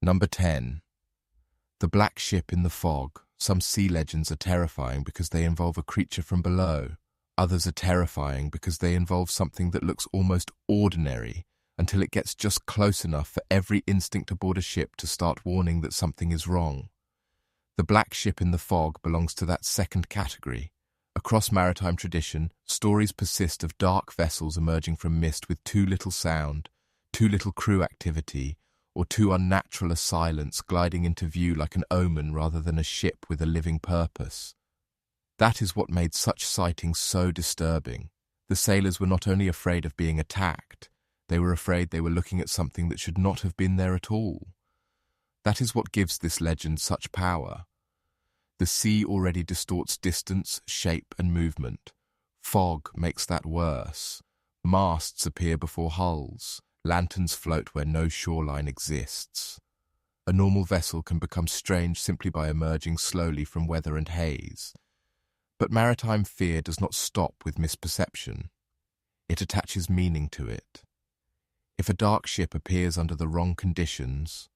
Number 10. The Black Ship in the Fog. Some sea legends are terrifying because they involve a creature from below. Others are terrifying because they involve something that looks almost ordinary until it gets just close enough for every instinct aboard a ship to start warning that something is wrong. The Black Ship in the Fog belongs to that second category. Across maritime tradition, stories persist of dark vessels emerging from mist with too little sound, too little crew activity, or too unnatural a silence gliding into view like an omen rather than a ship with a living purpose. That is what made such sightings so disturbing. The sailors were not only afraid of being attacked, they were afraid they were looking at something that should not have been there at all. That is what gives this legend such power. The sea already distorts distance, shape, and movement. Fog makes that worse. Masts appear before hulls. Lanterns float where no shoreline exists. A normal vessel can become strange simply by emerging slowly from weather and haze. But maritime fear does not stop with misperception. It attaches meaning to it. If a dark ship appears under the wrong conditions,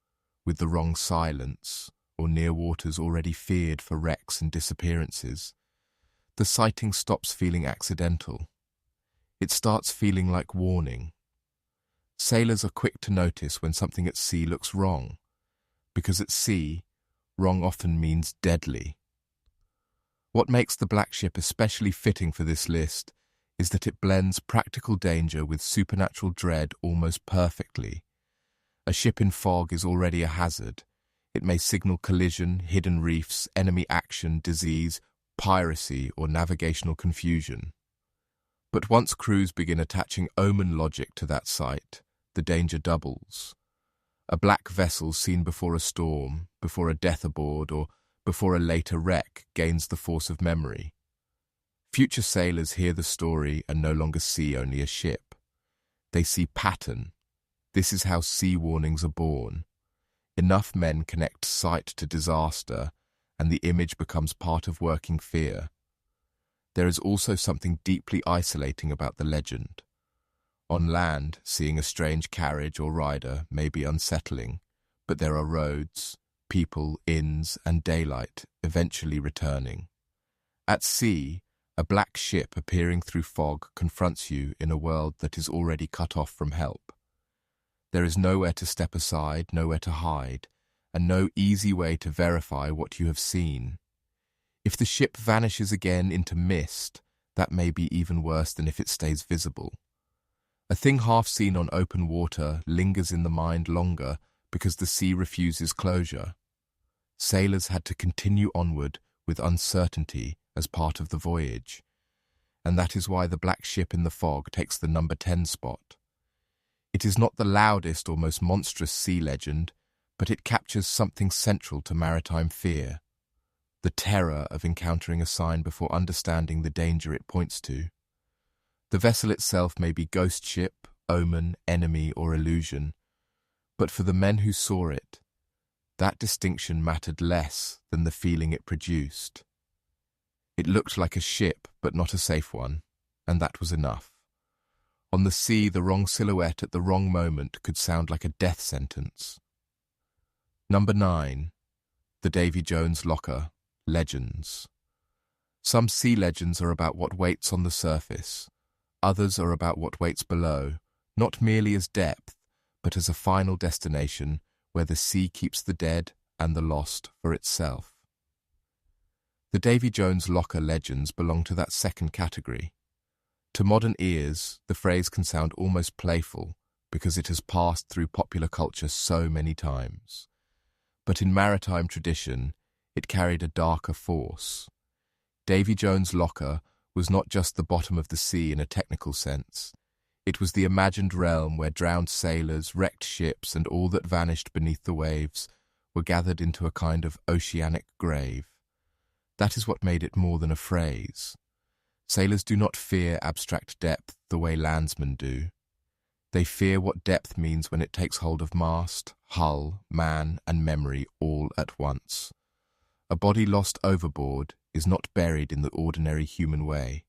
with the wrong silence, or near waters already feared for wrecks and disappearances, the sighting stops feeling accidental. It starts feeling like warning. Sailors are quick to notice when something at sea looks wrong, because at sea, wrong often means deadly. What makes the Black Ship especially fitting for this list is that it blends practical danger with supernatural dread almost perfectly. A ship in fog is already a hazard. It may signal collision, hidden reefs, enemy action, disease, piracy, or navigational confusion. But once crews begin attaching omen logic to that sight, the danger doubles. A black vessel seen before a storm, before a death aboard, or before a later wreck gains the force of memory. Future sailors hear the story and no longer see only a ship. They see pattern. This is how sea warnings are born. Enough men connect sight to disaster, and the image becomes part of working fear. There is also something deeply isolating about the legend. On land, seeing a strange carriage or rider may be unsettling, but there are roads, people, inns, and daylight eventually returning. At sea, a black ship appearing through fog confronts you in a world that is already cut off from help. There is nowhere to step aside, nowhere to hide, and no easy way to verify what you have seen. If the ship vanishes again into mist, that may be even worse than if it stays visible. A thing half seen on open water lingers in the mind longer because the sea refuses closure. Sailors had to continue onward with uncertainty as part of the voyage, and that is why the Black Ship in the Fog takes the number 10 spot. It is not the loudest or most monstrous sea legend, but it captures something central to maritime fear. The terror of encountering a sign before understanding the danger it points to. The vessel itself may be ghost ship, omen, enemy, or illusion, but for the men who saw it, that distinction mattered less than the feeling it produced. It looked like a ship, but not a safe one, and that was enough. On the sea, the wrong silhouette at the wrong moment could sound like a death sentence. Number 9. The Davy Jones Locker Legends. Some sea legends are about what waits on the surface. Others are about what waits below, not merely as depth, but as a final destination where the sea keeps the dead and the lost for itself. The Davy Jones Locker Legends belong to that second category. To modern ears, the phrase can sound almost playful because it has passed through popular culture so many times. But in maritime tradition, it carried a darker force. Davy Jones Locker was not just the bottom of the sea in a technical sense. It was the imagined realm where drowned sailors, wrecked ships, and all that vanished beneath the waves were gathered into a kind of oceanic grave. That is what made it more than a phrase. Sailors do not fear abstract depth the way landsmen do. They fear what depth means when it takes hold of mast, hull, man, and memory all at once. A body lost overboard is not buried in the ordinary human way.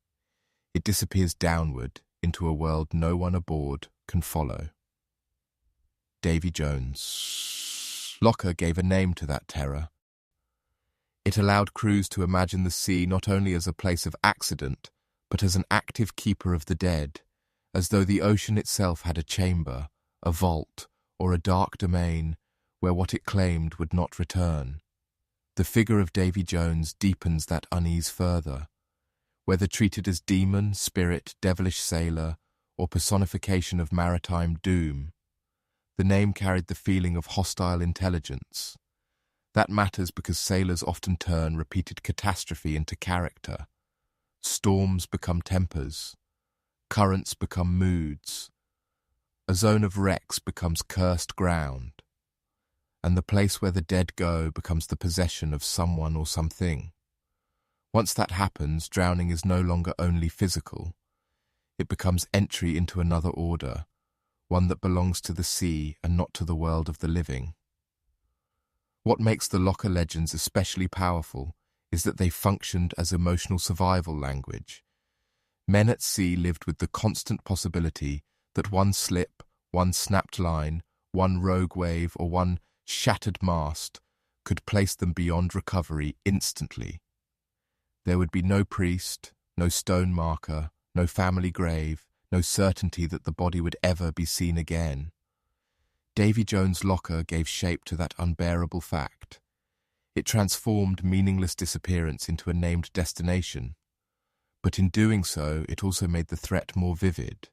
It disappears downward into a world no one aboard can follow. Davy Jones. Locker gave a name to that terror. It allowed crews to imagine the sea not only as a place of accident, but as an active keeper of the dead, as though the ocean itself had a chamber, a vault, or a dark domain where what it claimed would not return. The figure of Davy Jones deepens that unease further. Whether treated as demon, spirit, devilish sailor, or personification of maritime doom, the name carried the feeling of hostile intelligence. That matters because sailors often turn repeated catastrophe into character. Storms become tempers. Currents become moods. A zone of wrecks becomes cursed ground. And the place where the dead go becomes the possession of someone or something. Once that happens, drowning is no longer only physical. It becomes entry into another order, one that belongs to the sea and not to the world of the living. What makes the Locker Legends especially powerful is that they functioned as emotional survival language. Men at sea lived with the constant possibility that one slip, one snapped line, one rogue wave, or one shattered mast could place them beyond recovery instantly. There would be no priest, no stone marker, no family grave, no certainty that the body would ever be seen again. Davy Jones Locker gave shape to that unbearable fact. It transformed meaningless disappearance into a named destination. But in doing so, it also made the threat more vivid.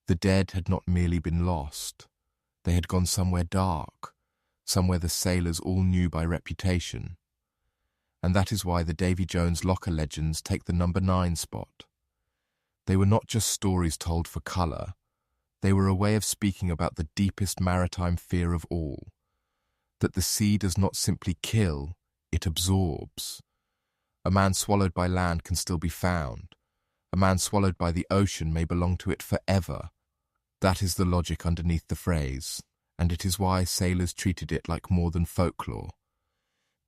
The dead had not merely been lost. They had gone somewhere dark, somewhere the sailors all knew by reputation. And that is why the Davy Jones Locker Legends take the number 9 spot. They were not just stories told for colour. They were a way of speaking about the deepest maritime fear of all, that the sea does not simply kill, it absorbs. A man swallowed by land can still be found. A man swallowed by the ocean may belong to it forever. That is the logic underneath the phrase, and it is why sailors treated it like more than folklore.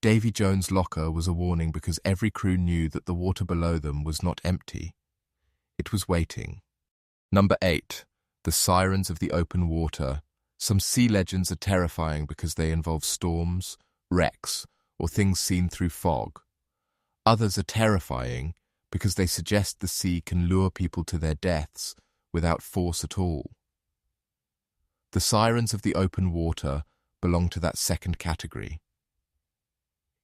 Davy Jones Locker was a warning because every crew knew that the water below them was not empty. It was waiting. Number 8. The Sirens of the Open Water. Some sea legends are terrifying because they involve storms, wrecks, or things seen through fog. Others are terrifying because they suggest the sea can lure people to their deaths without force at all. The Sirens of the Open Water belong to that second category.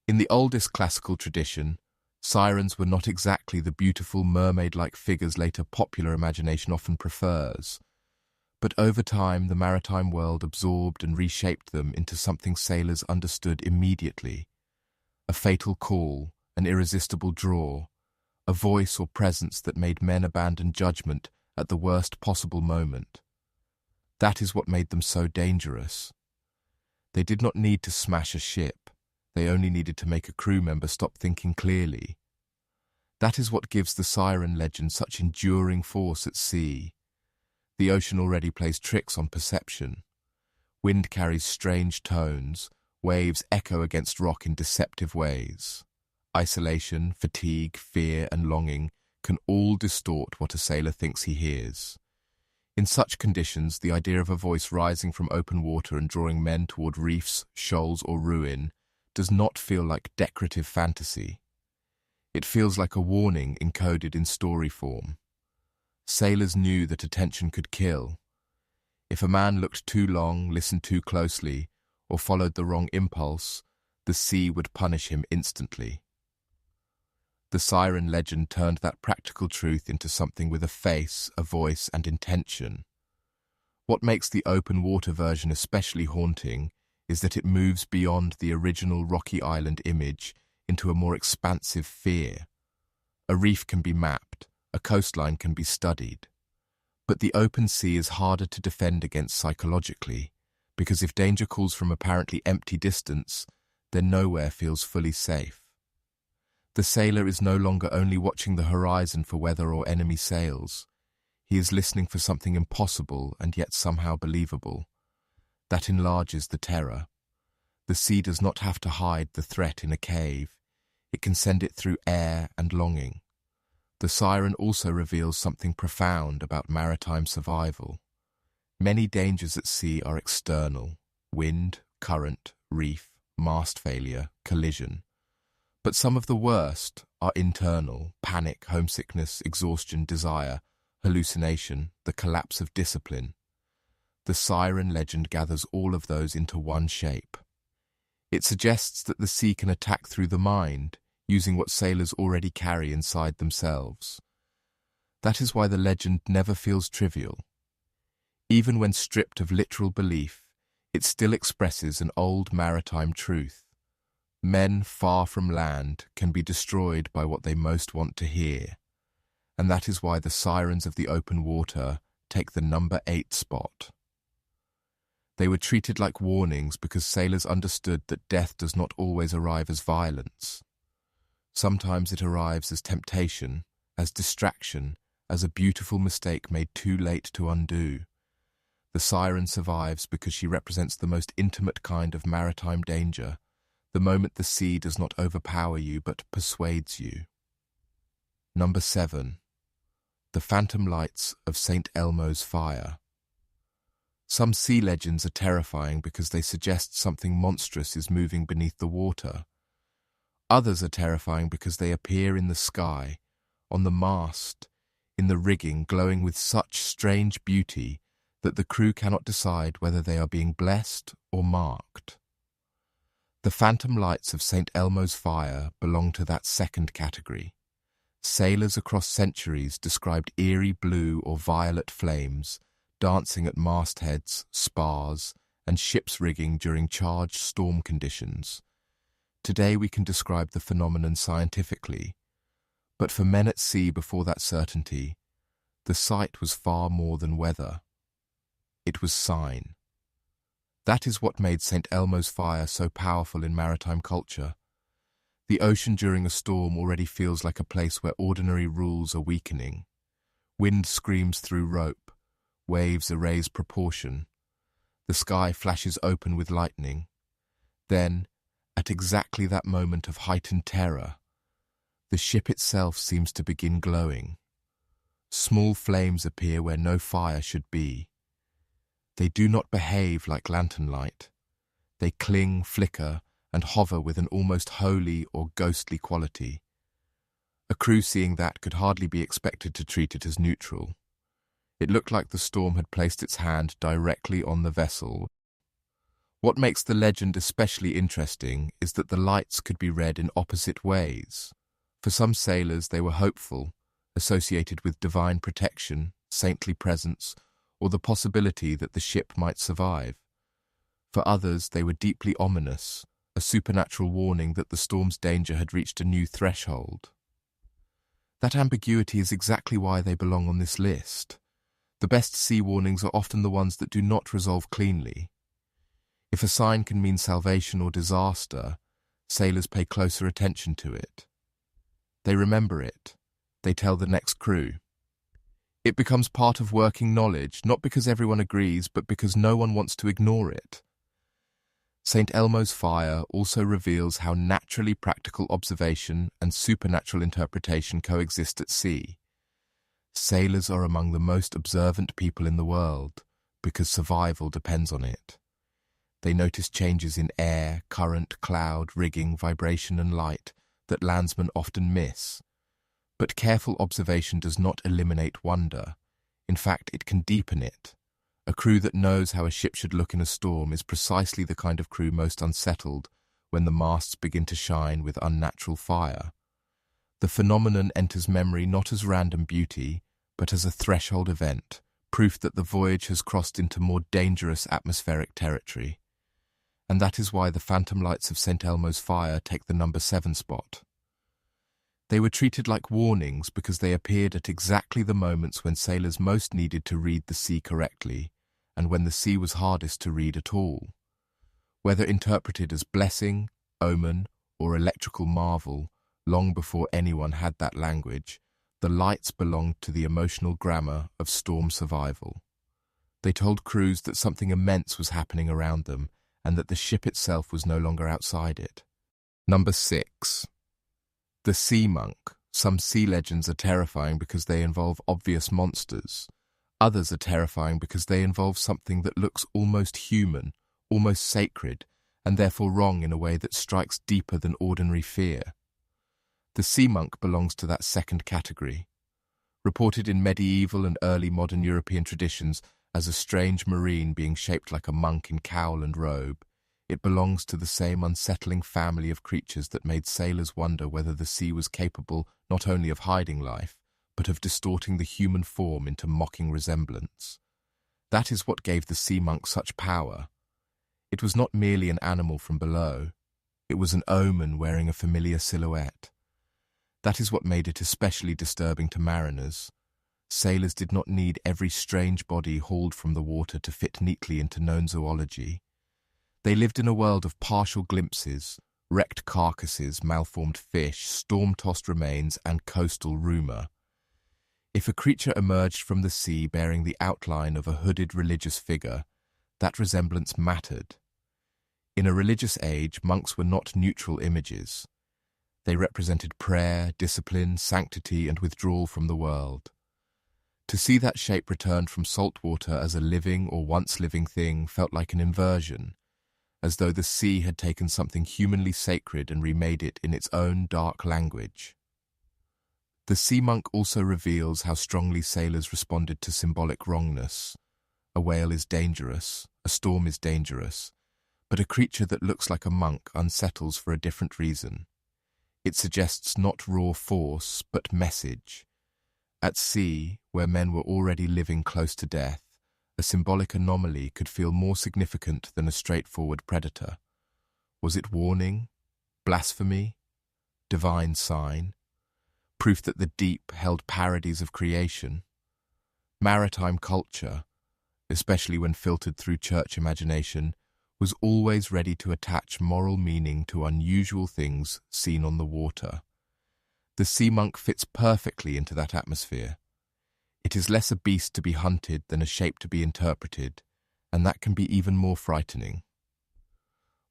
In the oldest classical tradition, sirens were not exactly the beautiful mermaid-like figures later popular imagination often prefers. But over time, the maritime world absorbed and reshaped them into something sailors understood immediately. A fatal call, an irresistible draw, a voice or presence that made men abandon judgment at the worst possible moment. That is what made them so dangerous. They did not need to smash a ship. They only needed to make a crew member stop thinking clearly. That is what gives the siren legend such enduring force at sea. The ocean already plays tricks on perception. Wind carries strange tones, waves echo against rock in deceptive ways. Isolation, fatigue, fear, and longing can all distort what a sailor thinks he hears. In such conditions, the idea of a voice rising from open water and drawing men toward reefs, shoals, or ruin does not feel like decorative fantasy. It feels like a warning encoded in story form. Sailors knew that attention could kill. If a man looked too long, listened too closely, or followed the wrong impulse, the sea would punish him instantly. The siren legend turned that practical truth into something with a face, a voice, and intention. What makes the open water version especially haunting is that it moves beyond the original rocky island image into a more expansive fear. A reef can be mapped, a coastline can be studied. But the open sea is harder to defend against psychologically, because if danger calls from apparently empty distance, then nowhere feels fully safe. The sailor is no longer only watching the horizon for weather or enemy sails. He is listening for something impossible and yet somehow believable. That enlarges the terror. The sea does not have to hide the threat in a cave. It can send it through air and longing. The siren also reveals something profound about maritime survival. Many dangers at sea are external: wind, current, reef, mast failure, collision. But some of the worst are internal: panic, homesickness, exhaustion, desire, hallucination, the collapse of discipline. The Siren legend gathers all of those into one shape. It suggests that the sea can attack through the mind, using what sailors already carry inside themselves. That is why the legend never feels trivial. Even when stripped of literal belief, it still expresses an old maritime truth. Men far from land can be destroyed by what they most want to hear. And that is why the Sirens of the open water take the number 8 spot. They were treated like warnings because sailors understood that death does not always arrive as violence. Sometimes it arrives as temptation, as distraction, as a beautiful mistake made too late to undo. The Siren survives because she represents the most intimate kind of maritime danger, the moment the sea does not overpower you but persuades you. Number 7. The Phantom Lights of St. Elmo's Fire. Some sea legends are terrifying because they suggest something monstrous is moving beneath the water. Others are terrifying because they appear in the sky, on the mast, in the rigging, glowing with such strange beauty that the crew cannot decide whether they are being blessed or marked. The phantom lights of St. Elmo's Fire belong to that second category. Sailors across centuries described eerie blue or violet flames dancing at mastheads, spars, and ship's rigging during charged storm conditions. Today we can describe the phenomenon scientifically, but for men at sea before that certainty, the sight was far more than weather. It was sign. That is what made St. Elmo's Fire so powerful in maritime culture. The ocean during a storm already feels like a place where ordinary rules are weakening. Wind screams through rope, waves erase proportion. The sky flashes open with lightning. Then, at exactly that moment of heightened terror, the ship itself seems to begin glowing. Small flames appear where no fire should be. They do not behave like lantern light. They cling, flicker, and hover with an almost holy or ghostly quality. A crew seeing that could hardly be expected to treat it as neutral. It looked like the storm had placed its hand directly on the vessel. What makes the legend especially interesting is that the lights could be read in opposite ways. For some sailors, they were hopeful, associated with divine protection, saintly presence, or the possibility that the ship might survive. For others, they were deeply ominous, a supernatural warning that the storm's danger had reached a new threshold. That ambiguity is exactly why they belong on this list. The best sea warnings are often the ones that do not resolve cleanly. If a sign can mean salvation or disaster, sailors pay closer attention to it. They remember it. They tell the next crew. It becomes part of working knowledge, not because everyone agrees, but because no one wants to ignore it. St. Elmo's Fire also reveals how naturally practical observation and supernatural interpretation coexist at sea. Sailors are among the most observant people in the world because survival depends on it. They notice changes in air, current, cloud, rigging, vibration, and light that landsmen often miss. But careful observation does not eliminate wonder. In fact, it can deepen it. A crew that knows how a ship should look in a storm is precisely the kind of crew most unsettled when the masts begin to shine with unnatural fire. The phenomenon enters memory not as random beauty, but as a threshold event, proof that the voyage has crossed into more dangerous atmospheric territory. And that is why the phantom lights of St. Elmo's Fire take the number 7 spot. They were treated like warnings because they appeared at exactly the moments when sailors most needed to read the sea correctly, and when the sea was hardest to read at all. Whether interpreted as blessing, omen, or electrical marvel, long before anyone had that language, the lights belonged to the emotional grammar of storm survival. They told crews that something immense was happening around them, and that the ship itself was no longer outside it. Number 6. The Sea Monk. Some sea legends are terrifying because they involve obvious monsters. Others are terrifying because they involve something that looks almost human, almost sacred, and therefore wrong in a way that strikes deeper than ordinary fear. The sea monk belongs to that second category. Reported in medieval and early modern European traditions as a strange marine being shaped like a monk in cowl and robe, it belongs to the same unsettling family of creatures that made sailors wonder whether the sea was capable not only of hiding life, but of distorting the human form into mocking resemblance. That is what gave the sea monk such power. It was not merely an animal from below, it was an omen wearing a familiar silhouette. That is what made it especially disturbing to mariners. Sailors did not need every strange body hauled from the water to fit neatly into known zoology. They lived in a world of partial glimpses, wrecked carcasses, malformed fish, storm-tossed remains, and coastal rumour. If a creature emerged from the sea bearing the outline of a hooded religious figure, that resemblance mattered. In a religious age, monks were not neutral images. They represented prayer, discipline, sanctity, and withdrawal from the world. To see that shape returned from salt water as a living or once-living thing felt like an inversion, as though the sea had taken something humanly sacred and remade it in its own dark language. The sea monk also reveals how strongly sailors responded to symbolic wrongness. A whale is dangerous, a storm is dangerous, but a creature that looks like a monk unsettles for a different reason. It suggests not raw force, but message. At sea, where men were already living close to death, a symbolic anomaly could feel more significant than a straightforward predator. Was it warning? Blasphemy? Divine sign? Proof that the deep held parodies of creation? Maritime culture, especially when filtered through church imagination, was always ready to attach moral meaning to unusual things seen on the water. The sea monk fits perfectly into that atmosphere. It is less a beast to be hunted than a shape to be interpreted, and that can be even more frightening.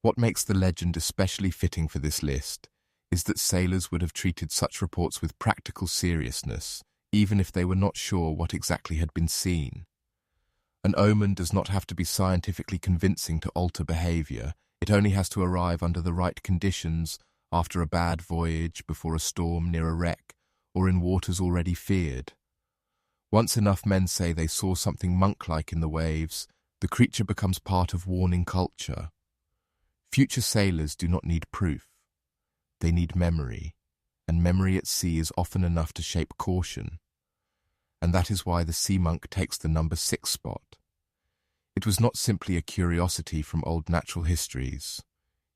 What makes the legend especially fitting for this list is that sailors would have treated such reports with practical seriousness, even if they were not sure what exactly had been seen. An omen does not have to be scientifically convincing to alter behavior. It only has to arrive under the right conditions, after a bad voyage, before a storm near a wreck, or in waters already feared. Once enough men say they saw something monk-like in the waves, the creature becomes part of warning culture. Future sailors do not need proof. They need memory, and memory at sea is often enough to shape caution. And that is why the sea monk takes the number 6 spot. It was not simply a curiosity from old natural histories.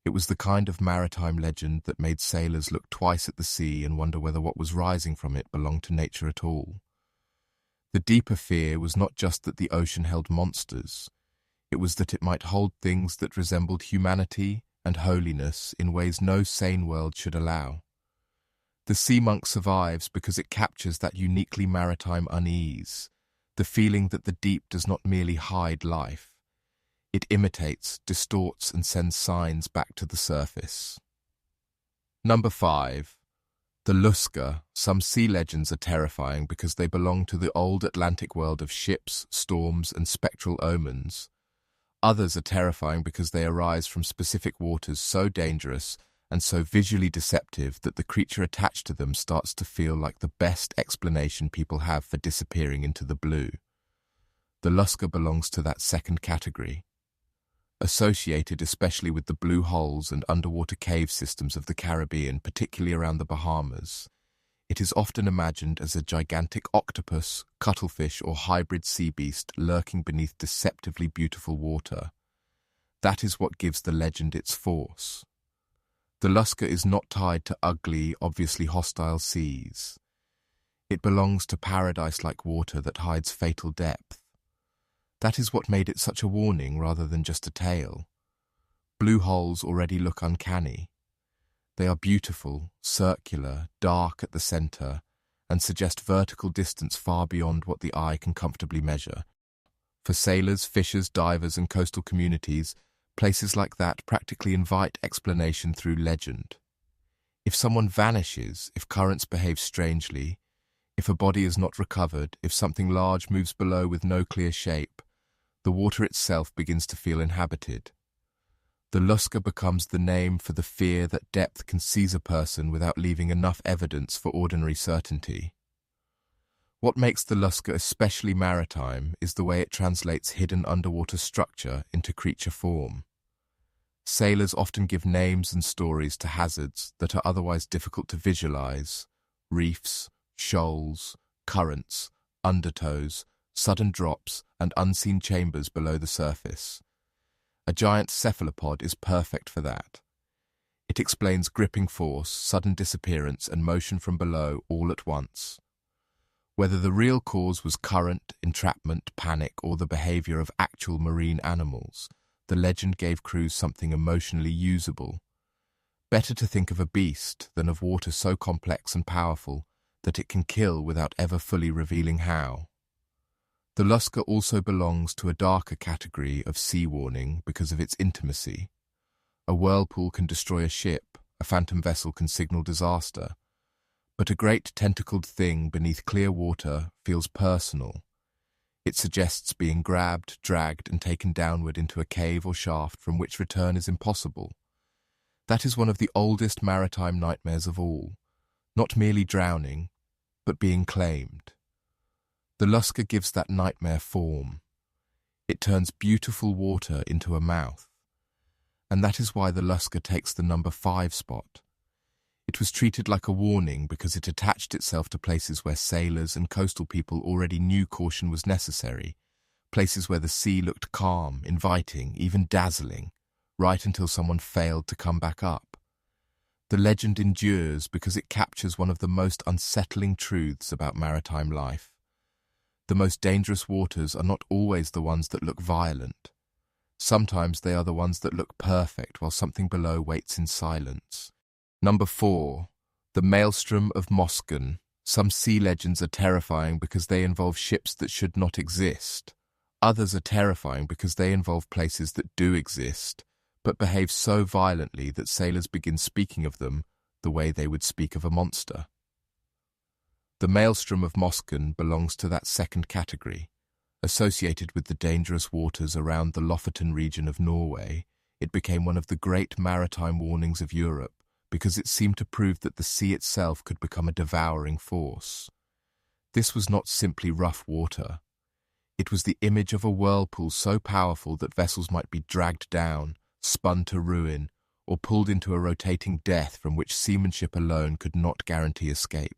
It was the kind of maritime legend that made sailors look twice at the sea and wonder whether what was rising from it belonged to nature at all. The deeper fear was not just that the ocean held monsters. It was that it might hold things that resembled humanity and holiness in ways no sane world should allow. The sea monk survives because it captures that uniquely maritime unease, the feeling that the deep does not merely hide life. It imitates, distorts, and sends signs back to the surface. Number 5. The Lusca. Some sea legends are terrifying because they belong to the old Atlantic world of ships, storms, and spectral omens. Others are terrifying because they arise from specific waters so dangerous and so visually deceptive that the creature attached to them starts to feel like the best explanation people have for disappearing into the blue. The Lusca belongs to that second category. Associated especially with the blue holes and underwater cave systems of the Caribbean, particularly around the Bahamas, it is often imagined as a gigantic octopus, cuttlefish, or hybrid sea beast lurking beneath deceptively beautiful water. That is what gives the legend its force. The Lusca is not tied to ugly, obviously hostile seas. It belongs to paradise-like water that hides fatal depth. That is what made it such a warning rather than just a tale. Blue holes already look uncanny. They are beautiful, circular, dark at the center, and suggest vertical distance far beyond what the eye can comfortably measure. For sailors, fishers, divers, and coastal communities, places like that practically invite explanation through legend. If someone vanishes, if currents behave strangely, if a body is not recovered, if something large moves below with no clear shape, the water itself begins to feel inhabited. The Lusca becomes the name for the fear that depth can seize a person without leaving enough evidence for ordinary certainty. What makes the Lusca especially maritime is the way it translates hidden underwater structure into creature form. Sailors often give names and stories to hazards that are otherwise difficult to visualize: reefs, shoals, currents, undertows, sudden drops, and unseen chambers below the surface. A giant cephalopod is perfect for that. It explains gripping force, sudden disappearance, and motion from below all at once. Whether the real cause was current, entrapment, panic, or the behavior of actual marine animals, the legend gave crews something emotionally usable. Better to think of a beast than of water so complex and powerful that it can kill without ever fully revealing how. The Lusca also belongs to a darker category of sea warning because of its intimacy. A whirlpool can destroy a ship, a phantom vessel can signal disaster, but a great tentacled thing beneath clear water feels personal. It suggests being grabbed, dragged, and taken downward into a cave or shaft from which return is impossible. That is one of the oldest maritime nightmares of all, not merely drowning, but being claimed. The Lusca gives that nightmare form. It turns beautiful water into a mouth. And that is why the Lusca takes the number 5 spot. It was treated like a warning because it attached itself to places where sailors and coastal people already knew caution was necessary, places where the sea looked calm, inviting, even dazzling, right until someone failed to come back up. The legend endures because it captures one of the most unsettling truths about maritime life. The most dangerous waters are not always the ones that look violent. Sometimes they are the ones that look perfect while something below waits in silence. Number 4. The Maelstrom of Mosken. Some sea legends are terrifying because they involve ships that should not exist. Others are terrifying because they involve places that do exist, but behave so violently that sailors begin speaking of them the way they would speak of a monster. The Maelstrom of Mosken belongs to that second category. Associated with the dangerous waters around the Lofoten region of Norway, it became one of the great maritime warnings of Europe because it seemed to prove that the sea itself could become a devouring force. This was not simply rough water. It was the image of a whirlpool so powerful that vessels might be dragged down, spun to ruin, or pulled into a rotating death from which seamanship alone could not guarantee escape.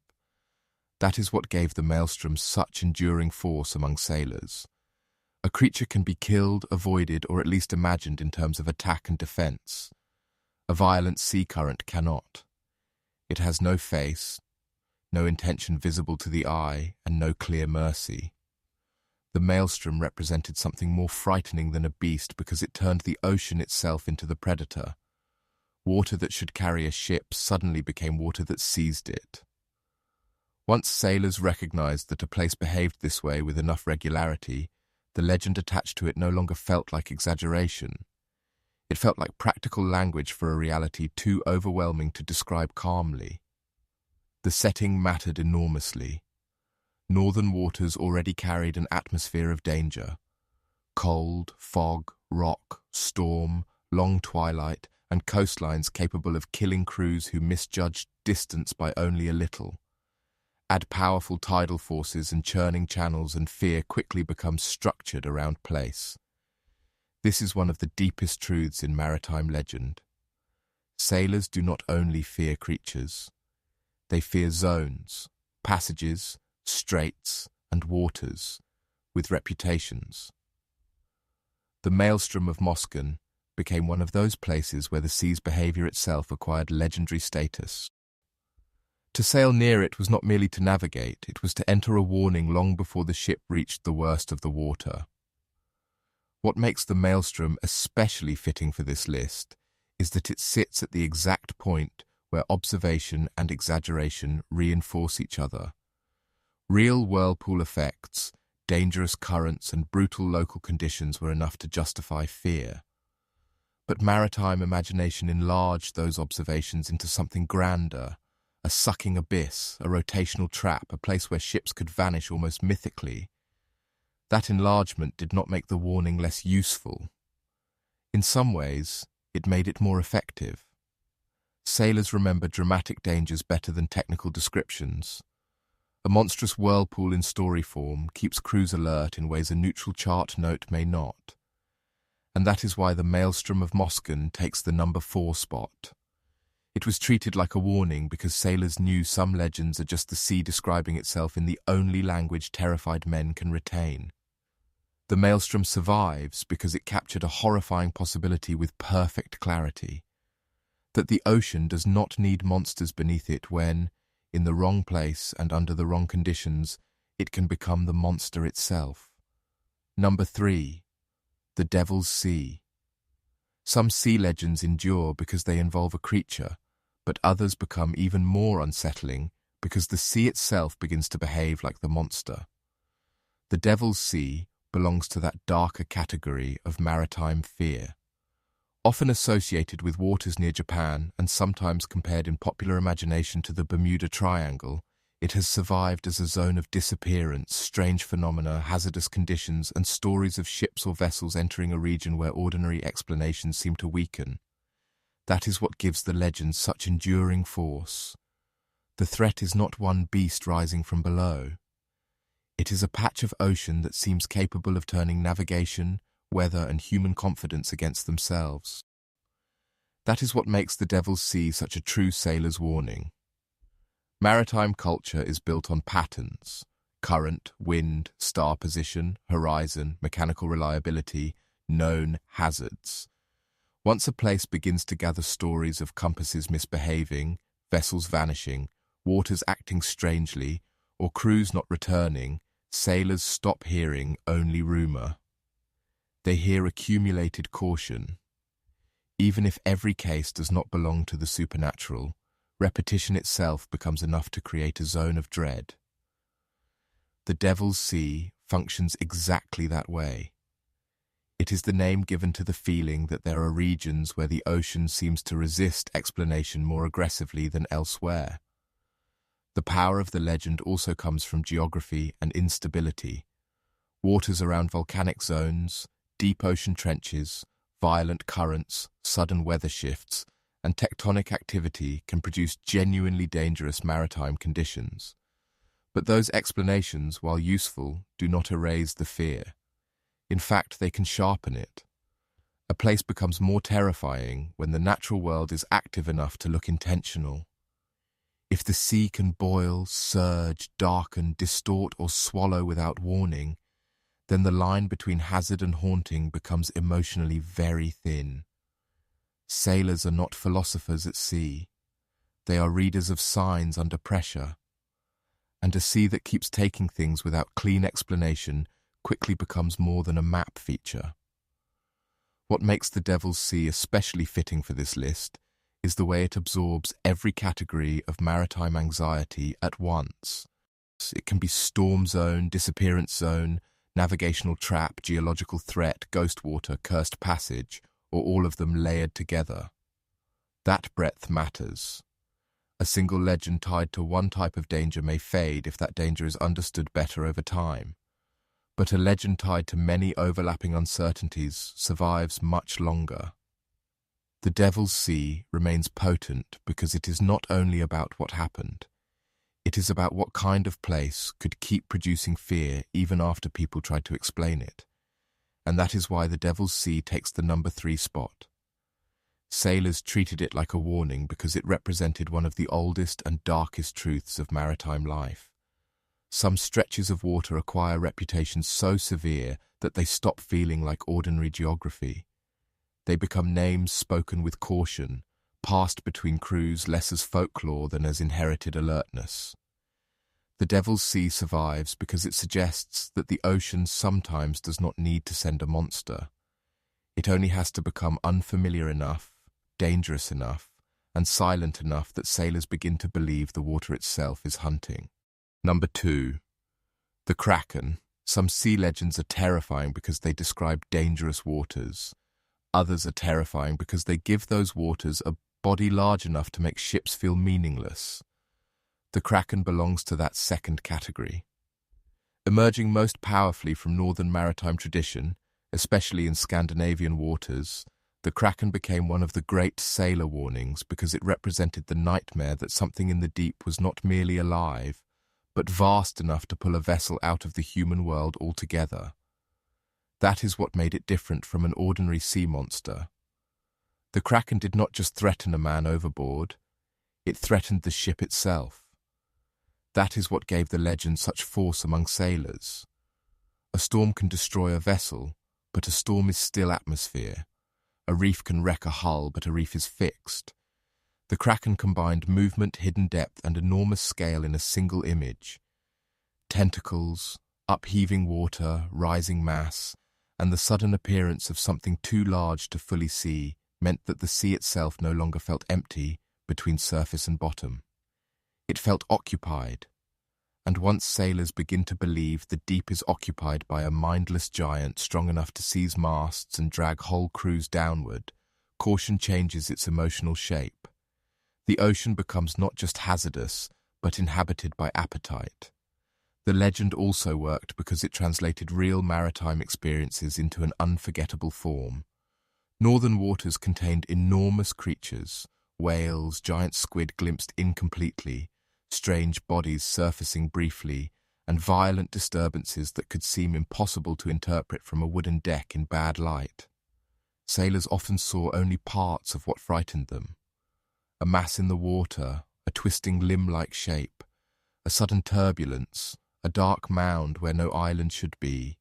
That is what gave the Maelstrom such enduring force among sailors. A creature can be killed, avoided, or at least imagined in terms of attack and defense. A violent sea current cannot. It has no face, no intention visible to the eye, and no clear mercy. The Maelstrom represented something more frightening than a beast because it turned the ocean itself into the predator. Water that should carry a ship suddenly became water that seized it. Once sailors recognized that a place behaved this way with enough regularity, the legend attached to it no longer felt like exaggeration. It felt like practical language for a reality too overwhelming to describe calmly. The setting mattered enormously. Northern waters already carried an atmosphere of danger. Cold, fog, rock, storm, long twilight, and coastlines capable of killing crews who misjudged distance by only a little. Add powerful tidal forces and churning channels and fear quickly becomes structured around place. This is one of the deepest truths in maritime legend. Sailors do not only fear creatures. They fear zones, passages, straits, and waters, with reputations. The Maelstrom of Mosken became one of those places where the sea's behavior itself acquired legendary status. To sail near it was not merely to navigate, it was to enter a warning long before the ship reached the worst of the water. What makes the Maelstrom especially fitting for this list is that it sits at the exact point where observation and exaggeration reinforce each other. Real whirlpool effects, dangerous currents, and brutal local conditions were enough to justify fear. But maritime imagination enlarged those observations into something grander, a sucking abyss, a rotational trap, a place where ships could vanish almost mythically. That enlargement did not make the warning less useful. In some ways, It made it more effective. Sailors remember dramatic dangers better than technical descriptions. A monstrous whirlpool in story form keeps crews alert in ways a neutral chart note may not. And that is why the Maelstrom of Mosken takes the number 4 spot. It was treated like a warning because sailors knew some legends are just the sea describing itself in the only language terrified men can retain. The Maelstrom survives because it captured a horrifying possibility with perfect clarity. That the ocean does not need monsters beneath it when, in the wrong place and under the wrong conditions, it can become the monster itself. Number 3. The Devil's Sea. Some sea legends endure because they involve a creature, but others become even more unsettling because the sea itself begins to behave like the monster. The Devil's Sea belongs to that darker category of maritime fear. Often associated with waters near Japan and sometimes compared in popular imagination to the Bermuda Triangle, it has survived as a zone of disappearance, strange phenomena, hazardous conditions, and stories of ships or vessels entering a region where ordinary explanations seem to weaken. That is what gives the legend such enduring force. The threat is not one beast rising from below. It is a patch of ocean that seems capable of turning navigation, weather, and human confidence against themselves. That is what makes the Devil's Sea such a true sailor's warning. Maritime culture is built on patterns: current, wind, star position, horizon, mechanical reliability, known hazards. Once a place begins to gather stories of compasses misbehaving, vessels vanishing, waters acting strangely, or crews not returning, sailors stop hearing only rumor. They hear accumulated caution. Even if every case does not belong to the supernatural, repetition itself becomes enough to create a zone of dread. The Devil's Sea functions exactly that way. It is the name given to the feeling that there are regions where the ocean seems to resist explanation more aggressively than elsewhere. The power of the legend also comes from geography and instability. Waters around volcanic zones, deep ocean trenches, violent currents, sudden weather shifts, and tectonic activity can produce genuinely dangerous maritime conditions. But those explanations, while useful, do not erase the fear. In fact, they can sharpen it. A place becomes more terrifying when the natural world is active enough to look intentional. If the sea can boil, surge, darken, distort, or swallow without warning, then the line between hazard and haunting becomes emotionally very thin. Sailors are not philosophers at sea. They are readers of signs under pressure. And a sea that keeps taking things without clean explanation quickly becomes more than a map feature. What makes the Devil's Sea especially fitting for this list is the way it absorbs every category of maritime anxiety at once. It can be storm zone, disappearance zone, navigational trap, geological threat, ghost water, cursed passage, or all of them layered together. That breadth matters. A single legend tied to one type of danger may fade if that danger is understood better over time. But a legend tied to many overlapping uncertainties survives much longer. The Devil's Sea remains potent because it is not only about what happened. It is about what kind of place could keep producing fear even after people tried to explain it. And that is why the Devil's Sea takes the number 3 spot. Sailors treated it like a warning because it represented one of the oldest and darkest truths of maritime life. Some stretches of water acquire reputations so severe that they stop feeling like ordinary geography. They become names spoken with caution, passed between crews less as folklore than as inherited alertness. The Devil's Sea survives because it suggests that the ocean sometimes does not need to send a monster. It only has to become unfamiliar enough, dangerous enough, and silent enough that sailors begin to believe the water itself is hunting. Number 2. The Kraken. Some sea legends are terrifying because they describe dangerous waters. Others are terrifying because they give those waters a body large enough to make ships feel meaningless. The Kraken belongs to that second category. Emerging most powerfully from northern maritime tradition, especially in Scandinavian waters, The Kraken became one of the great sailor warnings because it represented the nightmare that something in the deep was not merely alive, but vast enough to pull a vessel out of the human world altogether. That is what made it different from an ordinary sea monster. The Kraken did not just threaten a man overboard, it threatened the ship itself. That is what gave the legend such force among sailors. A storm can destroy a vessel, but a storm is still atmosphere. A reef can wreck a hull, but a reef is fixed. The Kraken combined movement, hidden depth, and enormous scale in a single image. Tentacles, upheaving water, rising mass, and the sudden appearance of something too large to fully see meant that the sea itself no longer felt empty between surface and bottom. It felt occupied, and once sailors begin to believe the deep is occupied by a mindless giant strong enough to seize masts and drag whole crews downward, caution changes its emotional shape. The ocean becomes not just hazardous, but inhabited by appetite. The legend also worked because it translated real maritime experiences into an unforgettable form. Northern waters contained enormous creatures, whales, giant squid glimpsed incompletely, strange bodies surfacing briefly, and violent disturbances that could seem impossible to interpret from a wooden deck in bad light. Sailors often saw only parts of what frightened them. A mass in the water, a twisting limb-like shape, a sudden turbulence, a dark mound where no island should be.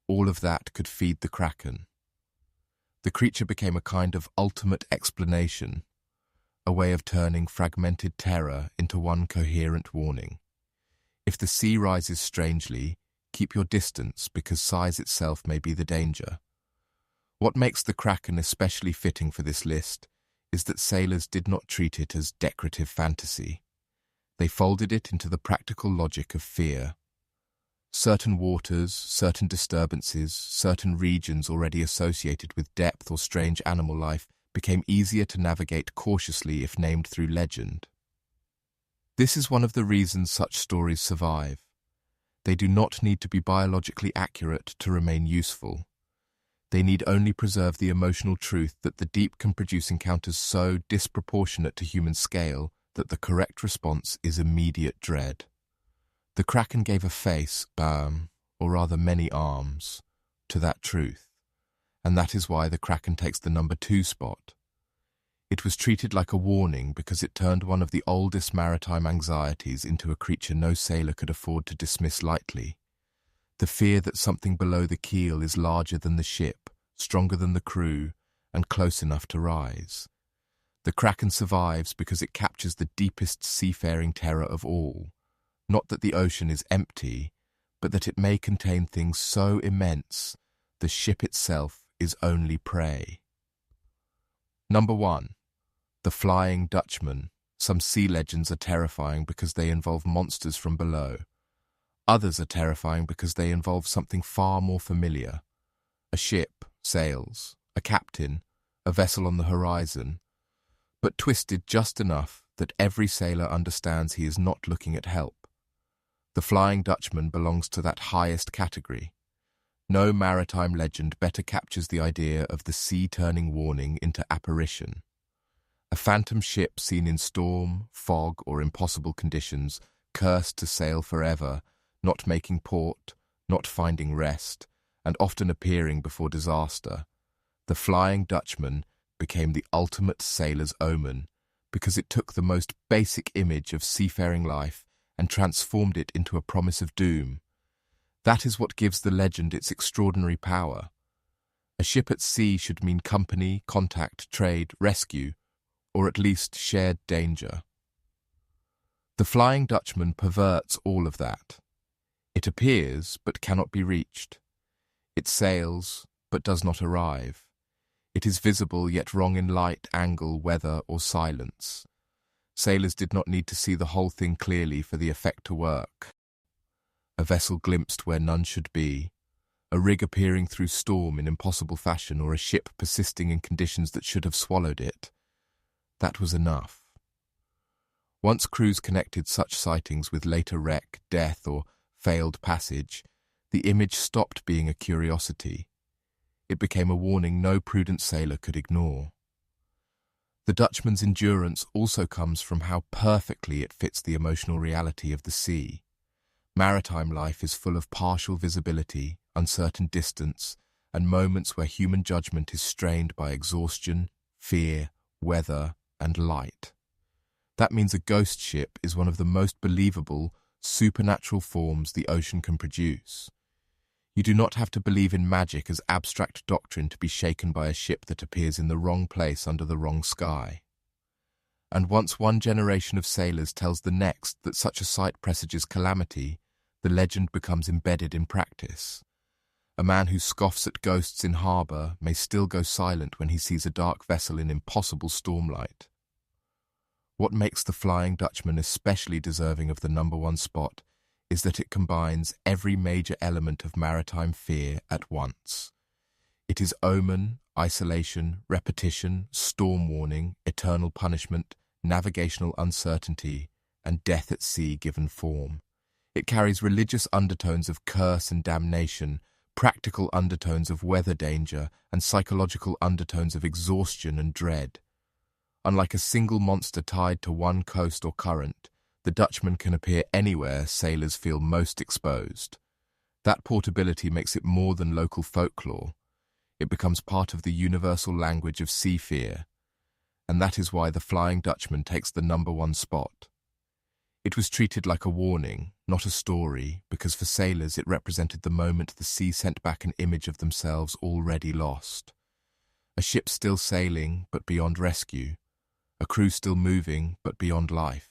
All of that could feed the Kraken. The creature became a kind of ultimate explanation, a way of turning fragmented terror into one coherent warning. If the sea rises strangely, keep your distance because size itself may be the danger. What makes the Kraken especially fitting for this list is that sailors did not treat it as decorative fantasy. They folded it into the practical logic of fear. Certain waters, certain disturbances, certain regions already associated with depth or strange animal life became easier to navigate cautiously if named through legend. This is one of the reasons such stories survive. They do not need to be biologically accurate to remain useful. They need only preserve the emotional truth that the deep can produce encounters so disproportionate to human scale that the correct response is immediate dread. The Kraken gave a face, or rather many arms, to that truth, and that is why the Kraken takes the number 2 spot. It was treated like a warning because it turned one of the oldest maritime anxieties into a creature no sailor could afford to dismiss lightly. The fear that something below the keel is larger than the ship, stronger than the crew, and close enough to rise. The Kraken survives because it captures the deepest seafaring terror of all. Not that the ocean is empty, but that it may contain things so immense, the ship itself is only prey. Number 1. The Flying Dutchman. Some sea legends are terrifying because they involve monsters from below. Others are terrifying because they involve something far more familiar. A ship, sails, a captain, a vessel on the horizon, but twisted just enough that every sailor understands he is not looking at help. The Flying Dutchman belongs to that highest category. No maritime legend better captures the idea of the sea turning warning into apparition. A phantom ship seen in storm, fog, or impossible conditions, cursed to sail forever, not making port, not finding rest, and often appearing before disaster. The Flying Dutchman became the ultimate sailor's omen because it took the most basic image of seafaring life and transformed it into a promise of doom. That is what gives the legend its extraordinary power. A ship at sea should mean company, contact, trade, rescue, or at least shared danger. The Flying Dutchman perverts all of that. It appears, but cannot be reached. It sails, but does not arrive. It is visible, yet wrong in light, angle, weather, or silence. Sailors did not need to see the whole thing clearly for the effect to work. A vessel glimpsed where none should be, a rig appearing through storm in impossible fashion, or a ship persisting in conditions that should have swallowed it. That was enough. Once crews connected such sightings with later wreck, death, or failed passage, the image stopped being a curiosity. it became a warning no prudent sailor could ignore. The Dutchman's endurance also comes from how perfectly it fits the emotional reality of the sea. Maritime life is full of partial visibility, uncertain distance, and moments where human judgment is strained by exhaustion, fear, weather, and light. That means a ghost ship is one of the most believable, supernatural forms the ocean can produce. You do not have to believe in magic as abstract doctrine to be shaken by a ship that appears in the wrong place under the wrong sky. And once one generation of sailors tells the next that such a sight presages calamity, the legend becomes embedded in practice. A man who scoffs at ghosts in harbour may still go silent when he sees a dark vessel in impossible stormlight. What makes the Flying Dutchman especially deserving of the #1 spot is that it combines every major element of maritime fear at once. It is omen, isolation, repetition, storm warning, eternal punishment, navigational uncertainty, and death at sea given form. It carries religious undertones of curse and damnation, practical undertones of weather danger, and psychological undertones of exhaustion and dread. Unlike a single monster tied to one coast or current, the Dutchman can appear anywhere sailors feel most exposed. That portability makes it more than local folklore. It becomes part of the universal language of sea fear, and that is why the Flying Dutchman takes the #1 spot. It was treated like a warning, not a story, because for sailors it represented the moment the sea sent back an image of themselves already lost. A ship still sailing, but beyond rescue. A crew still moving, but beyond life.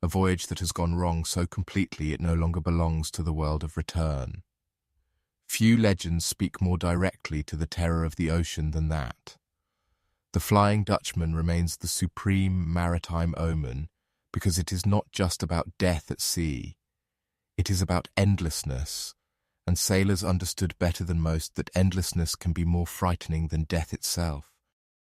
A voyage that has gone wrong so completely it no longer belongs to the world of return. Few legends speak more directly to the terror of the ocean than that. The Flying Dutchman remains the supreme maritime omen because it is not just about death at sea. It is about endlessness, and sailors understood better than most that endlessness can be more frightening than death itself.